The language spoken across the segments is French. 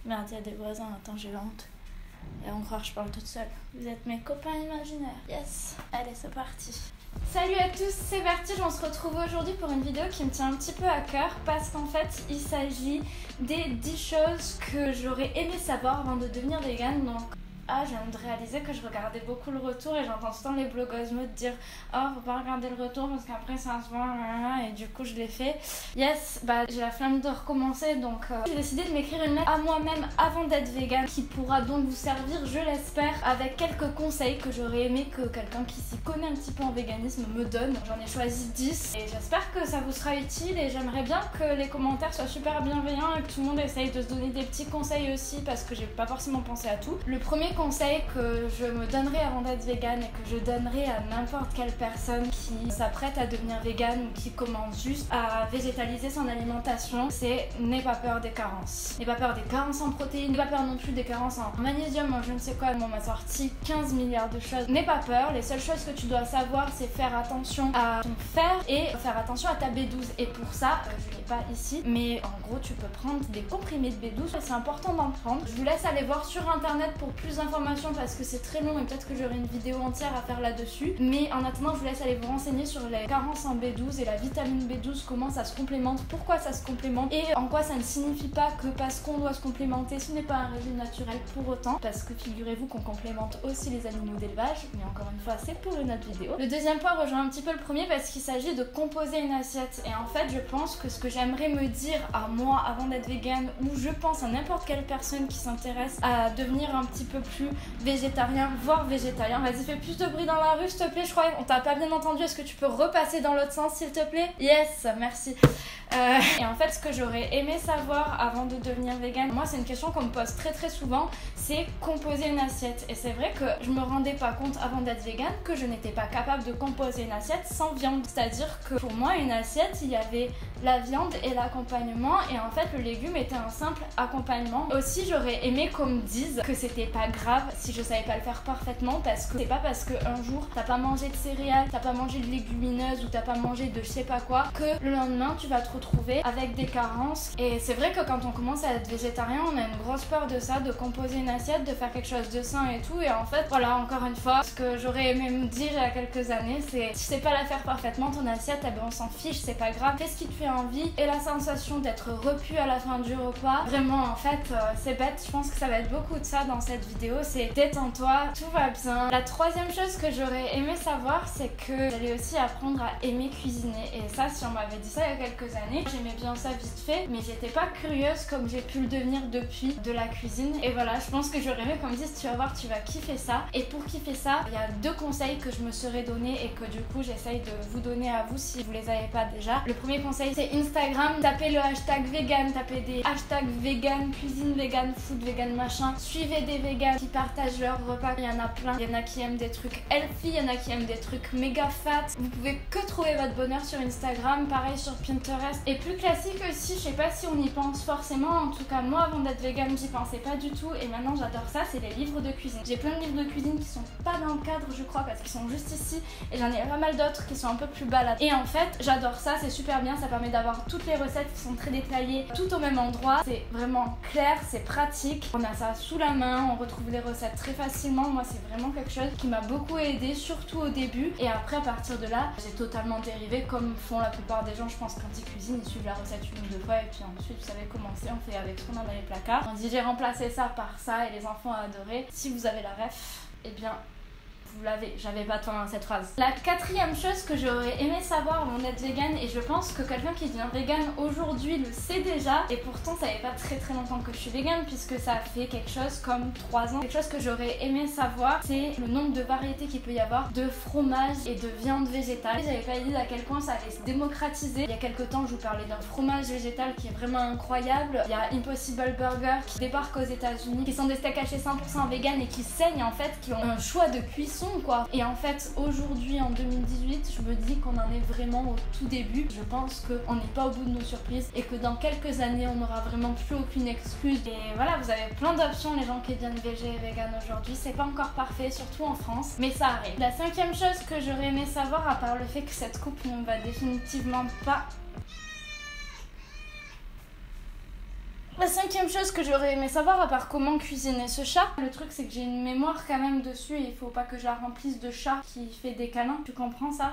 Merde, il y a des voisins, attends, j'ai honte. Et on croit que je parle toute seule. Vous êtes mes copains imaginaires. Yes. Allez, c'est parti. Salut à tous, c'est Vertige. On se retrouve aujourd'hui pour une vidéo qui me tient un petit peu à cœur parce qu'en fait, il s'agit des 10 choses que j'aurais aimé savoir avant de devenir végane. Donc, je viens de réaliser que je regardais beaucoup le retour et j'entends tout le temps les blogueuses me dire oh, faut pas regarder le retour parce qu'après ça se voit, et du coup je l'ai fait. Yes, j'ai la flemme de recommencer, donc j'ai décidé de m'écrire une lettre à moi-même avant d'être végane qui pourra donc vous servir, je l'espère, avec quelques conseils que j'aurais aimé que quelqu'un qui s'y connaît un petit peu en véganisme me donne. J'en ai choisi 10 et j'espère que ça vous sera utile et j'aimerais bien que les commentaires soient super bienveillants et que tout le monde essaye de se donner des petits conseils aussi parce que j'ai pas forcément pensé à tout. Le premier conseil que je me donnerai avant d'être végane et que je donnerai à n'importe quelle personne qui s'apprête à devenir végane ou qui commence juste à végétaliser son alimentation, c'est n'aie pas peur des carences. N'aie pas peur des carences en protéines, n'aie pas peur non plus des carences en magnésium, en je ne sais quoi. On m'a sorti 15 milliards de choses. N'aie pas peur, les seules choses que tu dois savoir c'est faire attention à ton fer et faire attention à ta B12. Et pour ça, je l'ai pas ici, mais en gros tu peux prendre des comprimés de B12, c'est important d'en prendre. Je vous laisse aller voir sur internet pour plus d'informations parce que c'est très long et peut-être que j'aurai une vidéo entière à faire là-dessus. Mais en attendant, je vous laisse aller vous renseigner sur les carences en B12 et la vitamine B12, comment ça se complémente, pourquoi ça se complémente et en quoi ça ne signifie pas que parce qu'on doit se complémenter, ce n'est pas un régime naturel pour autant. Parce que figurez-vous qu'on complémente aussi les animaux d'élevage, mais encore une fois, c'est pour une autre vidéo. Le deuxième point rejoint un petit peu le premier parce qu'il s'agit de composer une assiette. Et en fait, je pense que ce que j'aimerais me dire à moi avant d'être végane, ou je pense à n'importe quelle personne qui s'intéresse à devenir un petit peu plus végétarien, voire végétarien. Vas-y, fais plus de bruit dans la rue, s'il te plaît. Je crois qu'on t'a pas bien entendu. Est-ce que tu peux repasser dans l'autre sens, s'il te plaît? Yes, merci. Et en fait, ce que j'aurais aimé savoir avant de devenir végane, moi, c'est une question qu'on me pose très très souvent, c'est composer une assiette. Et c'est vrai que je me rendais pas compte avant d'être végane que je n'étais pas capable de composer une assiette sans viande. C'est-à-dire que pour moi, une assiette, il y avait la viande et l'accompagnement, et en fait, le légume était un simple accompagnement. Aussi, j'aurais aimé qu'on me dise que c'était pas grave si je savais pas le faire parfaitement, parce que c'est pas parce qu'un jour t'as pas mangé de céréales, t'as pas mangé de légumineuses ou t'as pas mangé de je sais pas quoi, que le lendemain tu vas te retrouver avec des carences. Et c'est vrai que quand on commence à être végétarien, on a une grosse peur de ça, de composer une assiette, de faire quelque chose de sain et tout. Et en fait, voilà, encore une fois, ce que j'aurais aimé me dire il y a quelques années, c'est si tu sais pas la faire parfaitement ton assiette, eh ben on s'en fiche, c'est pas grave, fais ce qui te fait envie. Et la sensation d'être repu à la fin du repas, vraiment en fait, c'est bête, je pense que ça va être beaucoup de ça dans cette vidéo, c'est détends-toi, tout va bien. La troisième chose que j'aurais aimé savoir, c'est que j'allais aussi apprendre à aimer cuisiner. Et ça, si on m'avait dit ça il y a quelques années, j'aimais bien ça vite fait, mais j'étais pas curieuse comme j'ai pu le devenir depuis de la cuisine. Et voilà, je pense que j'aurais aimé qu'on me dise tu vas voir, tu vas kiffer ça. Et pour kiffer ça, il y a 2 conseils que je me serais donné et que du coup j'essaye de vous donner à vous si vous les avez pas déjà. Le premier conseil, c'est Instagram, tapez le hashtag vegan, tapez des hashtags vegan, cuisine vegan, food vegan, machin. Suivez des véganes qui partagent leurs repas, il y en a plein. Il y en a qui aiment des trucs healthy, il y en a qui aiment des trucs méga fat. Vous pouvez que trouver votre bonheur sur Instagram, pareil sur Pinterest. Et plus classique aussi, je sais pas si on y pense forcément, en tout cas moi avant d'être végane j'y pensais pas du tout et maintenant j'adore ça, c'est les livres de cuisine. J'ai plein de livres de cuisine qui sont pas dans le cadre je crois parce qu'ils sont juste ici et j'en ai pas mal d'autres qui sont un peu plus balades. Et en fait j'adore ça, c'est super bien, ça permet d'avoir toutes les recettes qui sont très détaillées, tout au même endroit, c'est vraiment clair, c'est pratique, on a ça sous la main, on retrouve les recettes très facilement. Moi c'est vraiment quelque chose qui m'a beaucoup aidé, surtout au début, et après à partir de là j'ai totalement dérivé comme font la plupart des gens je pense quand ils cuisinent, ils suivent la recette une ou 2 fois et puis ensuite vous savez comment c'est, on fait avec ce qu'on a dans les placards. On dit j'ai remplacé ça par ça et les enfants ont adoré. Si vous avez la ref, eh bien vous l'avez, j'avais pas temps cette phrase. La quatrième chose que j'aurais aimé savoir avant d'être végane, et je pense que quelqu'un qui devient végane aujourd'hui le sait déjà, et pourtant ça fait pas très longtemps que je suis végane puisque ça fait quelque chose comme 3 ans. Quelque chose que j'aurais aimé savoir, c'est le nombre de variétés qu'il peut y avoir de fromage et de viande végétale. J'avais pas idée à quel point ça allait se démocratiser. Il y a quelques temps je vous parlais d'un fromage végétal qui est vraiment incroyable. Il y a Impossible Burger qui débarque aux États-Unis, qui sont des steaks hachés 100% vegan et qui saignent en fait, qui ont un choix de cuisson quoi. Et en fait aujourd'hui en 2018 je me dis qu'on en est vraiment au tout début. Je pense qu'on n'est pas au bout de nos surprises et que dans quelques années on n'aura vraiment plus aucune excuse. Et voilà, vous avez plein d'options les gens qui deviennent végé et vegan aujourd'hui. C'est pas encore parfait, surtout en France, mais ça arrive. La 5e chose que j'aurais aimé savoir, à part le fait que cette coupe ne va définitivement pas La 5e chose que j'aurais aimé savoir, à part comment cuisiner ce chat, le truc c'est que j'ai une mémoire quand même dessus et il faut pas que je la remplisse de chat qui fait des câlins. Tu comprends ça?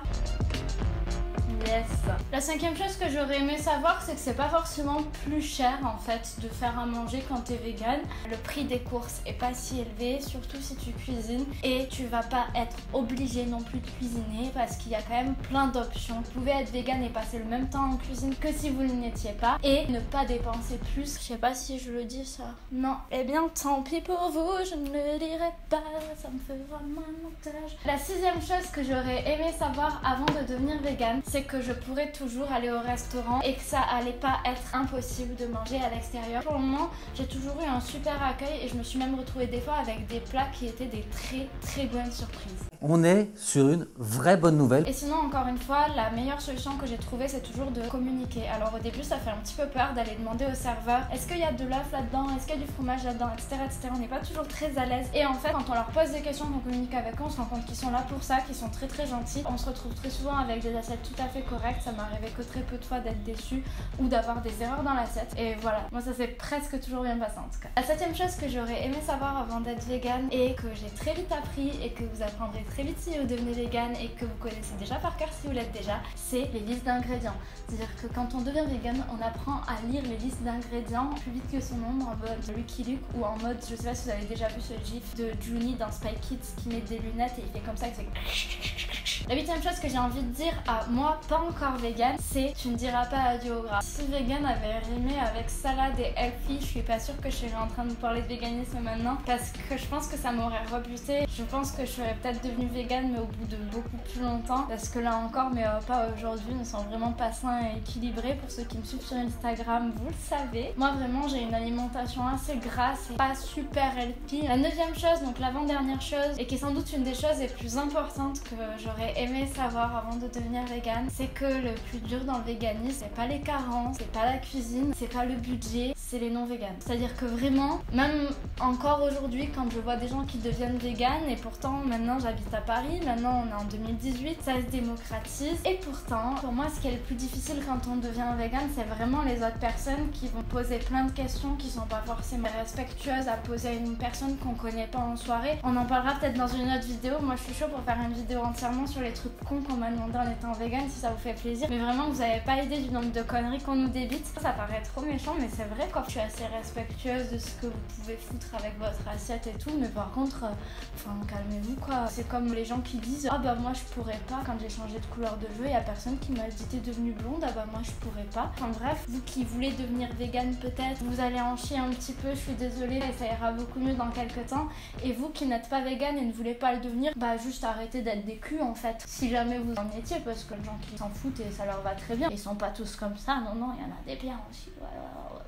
Yes. La 5e chose que j'aurais aimé savoir, c'est que c'est pas forcément plus cher en fait de faire à manger quand t'es vegan. Le prix des courses est pas si élevé, surtout si tu cuisines, et tu vas pas être obligé non plus de cuisiner parce qu'il y a quand même plein d'options. Vous pouvez être vegan et passer le même temps en cuisine que si vous ne l'étiez pas et ne pas dépenser plus. Je sais pas si je le dis ça. Non. Eh bien tant pis pour vous, je ne le dirai pas, ça me fait vraiment un montage. La 6e chose que j'aurais aimé savoir avant de devenir vegan, c'est que je pourrais toujours aller au restaurant et que ça allait pas être impossible de manger à l'extérieur. Pour le moment, j'ai toujours eu un super accueil et je me suis même retrouvée des fois avec des plats qui étaient des très bonnes surprises. On est sur une vraie bonne nouvelle. Et sinon, encore une fois, la meilleure solution que j'ai trouvée, c'est toujours de communiquer. Alors au début, ça fait un petit peu peur d'aller demander au serveur est-ce qu'il y a de l'œuf là-dedans, est-ce qu'il y a du fromage là-dedans, etc., etc. On n'est pas toujours très à l'aise. Et en fait, quand on leur pose des questions, qu'on communique avec eux, on se rend compte qu'ils sont là pour ça, qu'ils sont très gentils. On se retrouve très souvent avec des assiettes tout à fait correctes. Ça m'est arrivé que très peu de fois d'être déçue ou d'avoir des erreurs dans l'assiette. Et voilà, moi ça s'est presque toujours bien passé en tout cas. La 7e chose que j'aurais aimé savoir avant d'être vegan et que j'ai très vite appris et que vous apprendrez très vite si vous devenez vegan et que vous connaissez déjà par cœur si vous l'êtes déjà, c'est les listes d'ingrédients. C'est-à-dire que quand on devient vegan, on apprend à lire les listes d'ingrédients plus vite que son ombre, en mode Lucky Luke ou en mode, je sais pas si vous avez déjà vu ce gif de Juni dans Spy Kids qui met des lunettes et il fait comme ça, il fait... La 8e chose que j'ai envie de dire à moi, pas encore vegan, c'est tu ne diras pas adieu au gras. Si vegan avait rimé avec salade et healthy, je suis pas sûre que je serais en train de vous parler de véganisme maintenant parce que je pense que ça m'aurait rebuté. Je pense que je serais peut-être devenue vegan mais au bout de beaucoup plus longtemps parce que là encore mes repas aujourd'hui ne sont vraiment pas sains et équilibrés. Pour ceux qui me suivent sur Instagram, vous le savez. Moi vraiment j'ai une alimentation assez grasse et pas super healthy. La 9e chose, donc l'avant-dernière chose et qui est sans doute une des choses les plus importantes que j'aurais aimé savoir avant de devenir vegan, c'est que le plus dur dans le véganisme, c'est pas les carences, c'est pas la cuisine, c'est pas le budget, c'est les non-véganes. C'est-à-dire que vraiment, même encore aujourd'hui, quand je vois des gens qui deviennent véganes, et pourtant maintenant j'habite à Paris, maintenant on est en 2018, ça se démocratise, et pourtant, pour moi ce qui est le plus difficile quand on devient vegan, c'est vraiment les autres personnes qui vont poser plein de questions qui sont pas forcément respectueuses à poser à une personne qu'on connaît pas en soirée. On en parlera peut-être dans une autre vidéo. Moi je suis chaud pour faire une vidéo entièrement sur les trucs cons qu'on m'a demandé en étant vegan si ça vous fait plaisir, mais vraiment vous avez pas idée du nombre de conneries qu'on nous débite. Ça paraît trop méchant mais c'est vrai quoi. Je suis assez respectueuse de ce que vous pouvez foutre avec votre assiette et tout, mais par contre enfin calmez-vous quoi. C'est comme les gens qui disent ah bah moi je pourrais pas, quand j'ai changé de couleur de cheveux, il y a personne qui m'a dit t'es devenue blonde, ah bah moi je pourrais pas. Enfin bref, vous qui voulez devenir vegan peut-être, vous allez en chier un petit peu, je suis désolée, et ça ira beaucoup mieux dans quelques temps. Et vous qui n'êtes pas vegan et ne voulez pas le devenir, bah juste arrêtez d'être des culs en fait. Si jamais vous en étiez, parce que les gens qui s'en foutent et ça leur va très bien, ils sont pas tous comme ça, non, il y en a des biens aussi, voilà.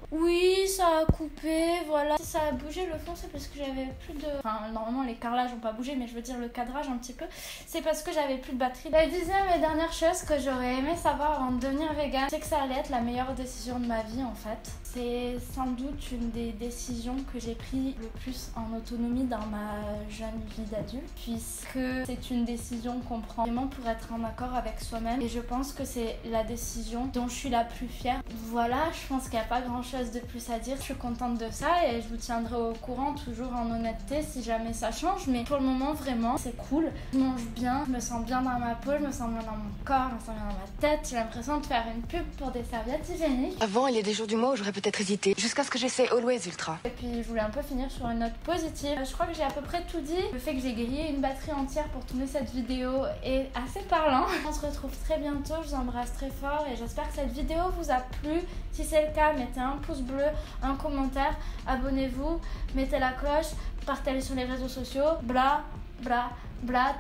Oui, ça a coupé, voilà. Si ça a bougé le fond, c'est parce que j'avais plus de... Enfin, normalement, les carrelages n'ont pas bougé, mais je veux dire le cadrage un petit peu. C'est parce que j'avais plus de batterie. La 10e et dernière chose que j'aurais aimé savoir avant de devenir vegan, c'est que ça allait être la meilleure décision de ma vie, en fait. C'est sans doute une des décisions que j'ai prises le plus en autonomie dans ma jeune vie d'adulte, puisque c'est une décision qu'on prend vraiment pour être en accord avec soi-même. Et je pense que c'est la décision dont je suis la plus fière. Voilà, je pense qu'il n'y a pas grand-chose de plus à dire. Je suis contente de ça et je vous tiendrai au courant toujours en honnêteté si jamais ça change. Mais pour le moment, vraiment, c'est cool. Je mange bien, je me sens bien dans ma peau, je me sens bien dans mon corps, je me sens bien dans ma tête. J'ai l'impression de faire une pub pour des serviettes hygiéniques. Avant, il y a des jours du mois où j'aurais peut-être hésité, jusqu'à ce que j'essaie Always Ultra. Et puis je voulais un peu finir sur une note positive. Je crois que j'ai à peu près tout dit. Le fait que j'ai grillé une batterie entière pour tourner cette vidéo est assez parlant. On se retrouve très bientôt, je vous embrasse très fort et j'espère que cette vidéo vous a plu. Si c'est le cas, mettez un pouce bleu, un commentaire, abonnez-vous, mettez la cloche, partagez sur les réseaux sociaux, bla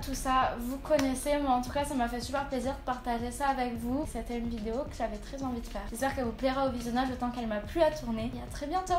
tout ça vous connaissez. Moi en tout cas ça m'a fait super plaisir de partager ça avec vous. C'était une vidéo que j'avais très envie de faire. J'espère qu'elle vous plaira au visionnage autant qu'elle m'a plu à tourner et à très bientôt.